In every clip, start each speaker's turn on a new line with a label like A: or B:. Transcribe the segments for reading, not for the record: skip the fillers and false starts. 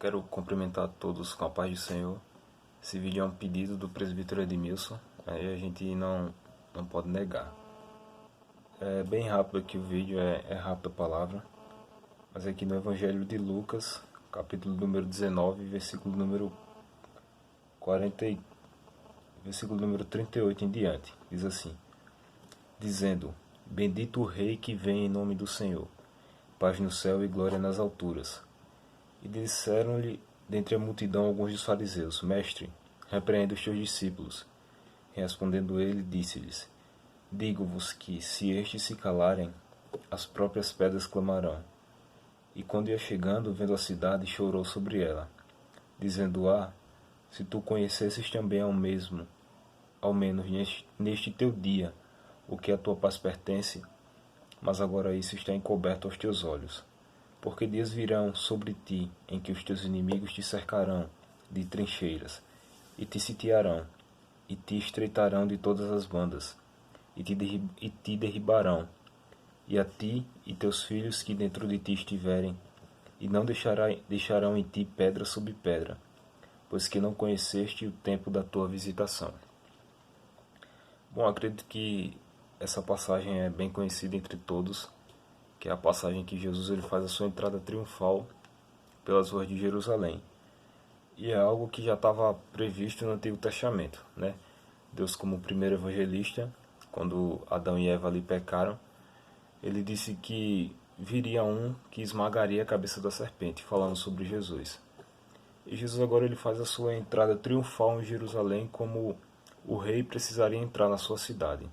A: Quero cumprimentar todos com a paz do Senhor. Esse vídeo é um pedido do presbítero Edmilson, aí a gente não pode negar. É bem rápido aqui o vídeo, é rápida a palavra, mas aqui no Evangelho de Lucas, capítulo número 19, versículo número 40, versículo número 38 em diante, diz assim: dizendo: Bendito o Rei que vem em nome do Senhor, paz no céu e glória nas alturas. E disseram-lhe dentre a multidão alguns dos fariseus: Mestre, repreenda os teus discípulos. Respondendo ele, disse-lhes: Digo-vos que, se estes se calarem, as próprias pedras clamarão. E quando ia chegando, vendo a cidade, chorou sobre ela, dizendo: se tu conhecesses também ao menos neste teu dia, o que a tua paz pertence, mas agora isso está encoberto aos teus olhos. Porque dias virão sobre ti em que os teus inimigos te cercarão de trincheiras, e te sitiarão, e te estreitarão de todas as bandas, e te derribarão, e a ti e teus filhos que dentro de ti estiverem, e não deixarão em ti pedra sobre pedra, pois que não conheceste o tempo da tua visitação. Bom, acredito que essa passagem é bem conhecida entre todos, que é a passagem que Jesus ele faz a sua entrada triunfal pelas ruas de Jerusalém. E é algo que já estava previsto no Antigo Testamento, né? Deus, como primeiro evangelista, quando Adão e Eva ali pecaram, ele disse que viria um que esmagaria a cabeça da serpente, falando sobre Jesus. E Jesus agora ele faz a sua entrada triunfal em Jerusalém, como o rei precisaria entrar na sua cidade.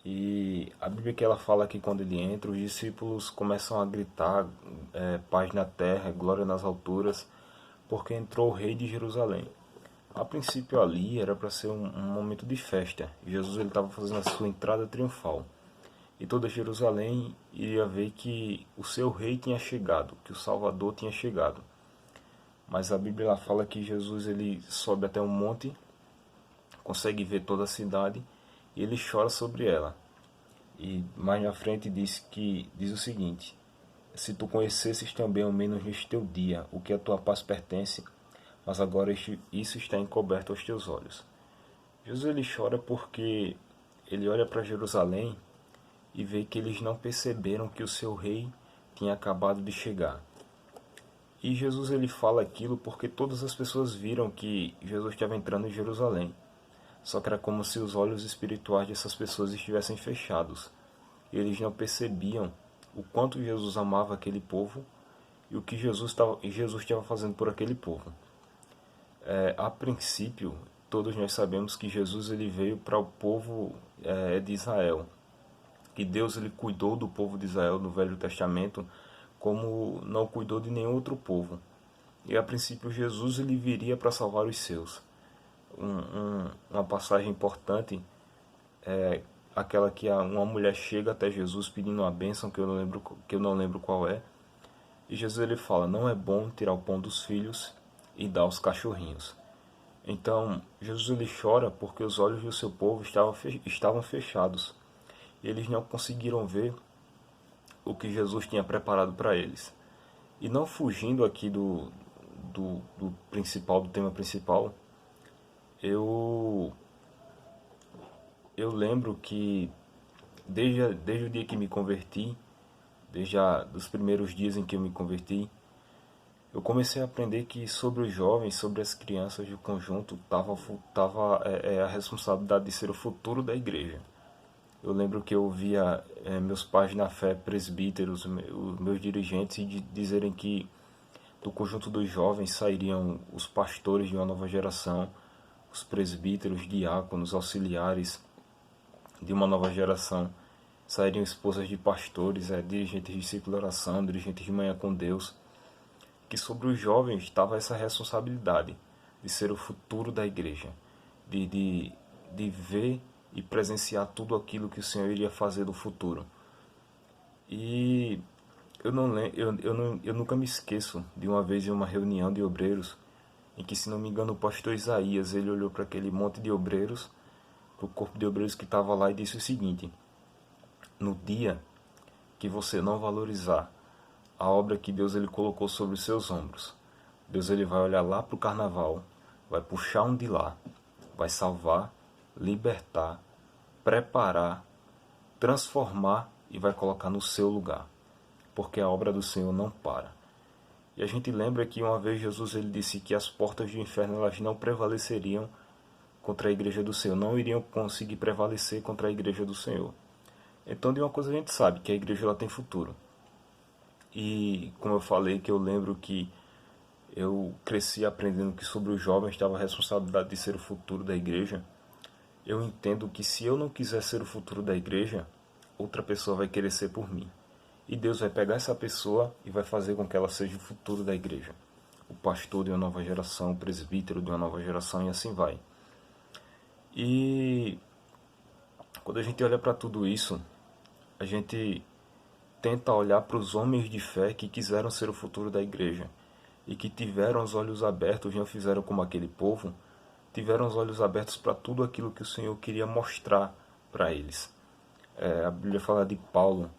A: E a Bíblia que ela fala que quando ele entra, os discípulos começam a gritar paz na terra, glória nas alturas, porque entrou o rei de Jerusalém. A princípio ali era para ser um momento de festa. Jesus ele estava fazendo a sua entrada triunfal. E toda Jerusalém iria ver que o seu rei tinha chegado, que o Salvador tinha chegado. Mas a Bíblia ela fala que Jesus ele sobe até um monte, consegue ver toda a cidade, e ele chora sobre ela. E mais na frente diz o seguinte: se tu conhecesses também ao menos neste teu dia o que a tua paz pertence, mas agora isso está encoberto aos teus olhos. Jesus ele chora porque ele olha para Jerusalém e vê que eles não perceberam que o seu rei tinha acabado de chegar. E Jesus ele fala aquilo porque todas as pessoas viram que Jesus estava entrando em Jerusalém. Só que era como se os olhos espirituais dessas pessoas estivessem fechados. E eles não percebiam o quanto Jesus amava aquele povo e o que Jesus estava fazendo por aquele povo. A princípio, todos nós sabemos que Jesus ele veio para o povo de Israel. Que Deus ele cuidou do povo de Israel no Velho Testamento como não cuidou de nenhum outro povo. E a princípio Jesus ele viria para salvar os seus. Uma passagem importante é aquela que uma mulher chega até Jesus pedindo uma bênção que eu não lembro qual é. E Jesus ele fala: não é bom tirar o pão dos filhos e dar aos cachorrinhos. Então Jesus ele chora porque os olhos do seu povo estavam fechados. E eles não conseguiram ver o que Jesus tinha preparado para eles. E não fugindo aqui do tema principal, eu lembro que desde o dia que me converti, dos primeiros dias em que eu me converti, eu comecei a aprender que sobre os jovens, sobre as crianças do conjunto, estava a responsabilidade de ser o futuro da igreja. Eu lembro que eu via meus pais na fé, presbíteros, os meus dirigentes, dizerem que do conjunto dos jovens sairiam os pastores de uma nova geração, os presbíteros, diáconos, auxiliares de uma nova geração, sairiam esposas de pastores, dirigentes de ciclo de oração, dirigentes de manhã com Deus, que sobre os jovens estava essa responsabilidade de ser o futuro da igreja, de ver e presenciar tudo aquilo que o Senhor iria fazer no futuro. E eu nunca me esqueço de uma vez em uma reunião de obreiros, em que, se não me engano, o pastor Isaías ele olhou para aquele monte de obreiros, para o corpo de obreiros que estava lá, e disse o seguinte: no dia que você não valorizar a obra que Deus ele colocou sobre os seus ombros, Deus ele vai olhar lá para o carnaval, vai puxar um de lá, vai salvar, libertar, preparar, transformar e vai colocar no seu lugar, porque a obra do Senhor não para. E a gente lembra que uma vez Jesus ele disse que as portas do inferno elas não prevaleceriam contra a igreja do Senhor, não iriam conseguir prevalecer contra a igreja do Senhor. Então de uma coisa a gente sabe, que a igreja ela tem futuro. E como eu falei, que eu lembro que eu cresci aprendendo que sobre os jovens estava a responsabilidade de ser o futuro da igreja. Eu entendo que se eu não quiser ser o futuro da igreja, outra pessoa vai querer ser por mim. E Deus vai pegar essa pessoa e vai fazer com que ela seja o futuro da igreja. O pastor de uma nova geração, o presbítero de uma nova geração e assim vai. E quando a gente olha para tudo isso, a gente tenta olhar para os homens de fé que quiseram ser o futuro da igreja e que tiveram os olhos abertos, não fizeram como aquele povo, tiveram os olhos abertos para tudo aquilo que o Senhor queria mostrar para eles. A Bíblia fala de Paulo.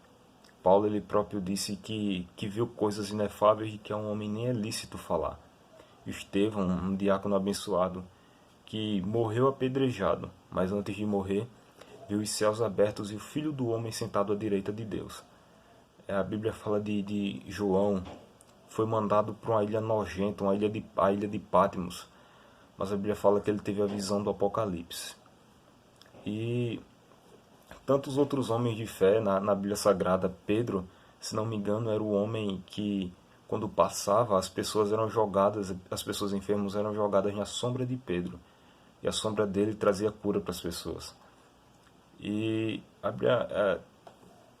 A: Paulo ele próprio disse que viu coisas inefáveis de que a um homem nem é lícito falar. Estevão, um diácono abençoado, que morreu apedrejado, mas antes de morrer, viu os céus abertos e o Filho do Homem sentado à direita de Deus. A Bíblia fala de João, foi mandado para uma ilha nojenta, a ilha de Patmos, mas a Bíblia fala que ele teve a visão do Apocalipse. E tantos outros homens de fé na Bíblia Sagrada, Pedro, se não me engano, era o homem que, quando passava, as pessoas enfermas eram jogadas na sombra de Pedro, e a sombra dele trazia cura para as pessoas. E a Bíblia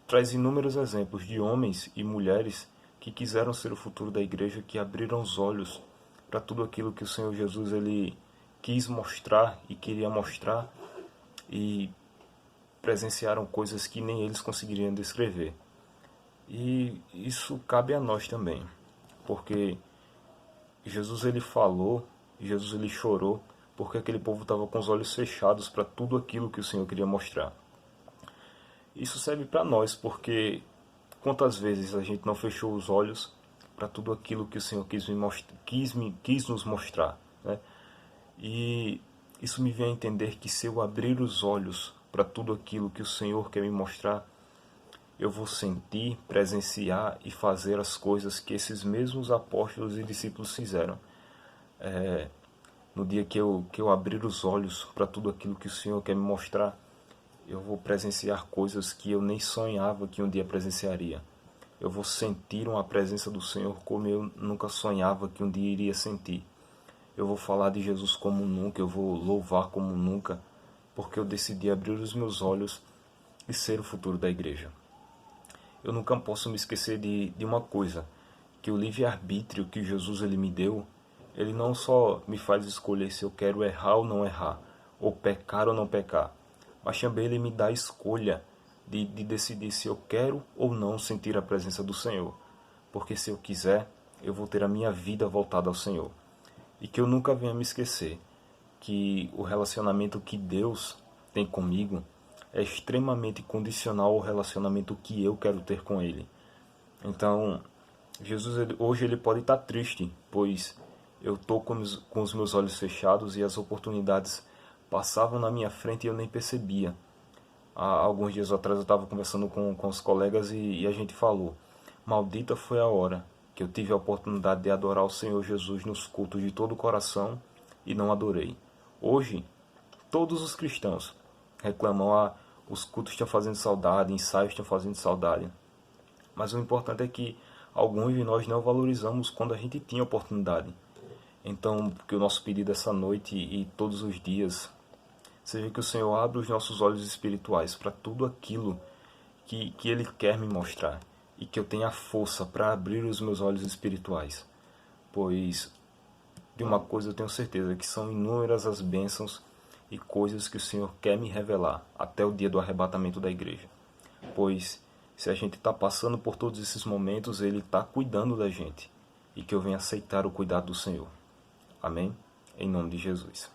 A: traz inúmeros exemplos de homens e mulheres que quiseram ser o futuro da igreja, que abriram os olhos para tudo aquilo que o Senhor Jesus ele quis mostrar e queria mostrar, e presenciaram coisas que nem eles conseguiriam descrever. E isso cabe a nós também, porque Jesus ele falou, Jesus ele chorou, porque aquele povo estava com os olhos fechados para tudo aquilo que o Senhor queria mostrar. Isso serve para nós, porque quantas vezes a gente não fechou os olhos para tudo aquilo que o Senhor quis nos mostrar, né? E isso me vem a entender que se eu abrir os olhos para tudo aquilo que o Senhor quer me mostrar, eu vou sentir, presenciar e fazer as coisas que esses mesmos apóstolos e discípulos fizeram. No dia que eu abrir os olhos para tudo aquilo que o Senhor quer me mostrar, eu vou presenciar coisas que eu nem sonhava que um dia presenciaria. Eu vou sentir uma presença do Senhor como eu nunca sonhava que um dia iria sentir. Eu vou falar de Jesus como nunca, eu vou louvar como nunca, porque eu decidi abrir os meus olhos e ser o futuro da igreja. Eu nunca posso me esquecer de uma coisa, que o livre-arbítrio que Jesus ele me deu, ele não só me faz escolher se eu quero errar ou não errar, ou pecar ou não pecar, mas também ele me dá a escolha de decidir se eu quero ou não sentir a presença do Senhor. Porque se eu quiser, eu vou ter a minha vida voltada ao Senhor. E que eu nunca venha me esquecer que o relacionamento que Deus tem comigo é extremamente condicional ao relacionamento que eu quero ter com Ele. Então, Jesus hoje ele pode estar triste, pois eu estou com os meus olhos fechados e as oportunidades passavam na minha frente e eu nem percebia. Há alguns dias atrás eu estava conversando com os colegas e a gente falou: maldita foi a hora que eu tive a oportunidade de adorar o Senhor Jesus nos cultos de todo o coração e não adorei. Hoje, todos os cristãos reclamam: os cultos estão fazendo saudade, ensaios estão fazendo saudade. Mas o importante é que alguns de nós não valorizamos quando a gente tinha oportunidade. Então, que o nosso pedido essa noite e todos os dias seja que o Senhor abra os nossos olhos espirituais para tudo aquilo que Ele quer me mostrar, e que eu tenha força para abrir os meus olhos espirituais, pois de uma coisa eu tenho certeza, que são inúmeras as bênçãos e coisas que o Senhor quer me revelar até o dia do arrebatamento da igreja. Pois se a gente está passando por todos esses momentos, Ele está cuidando da gente, e que eu venha aceitar o cuidado do Senhor. Amém? Em nome de Jesus.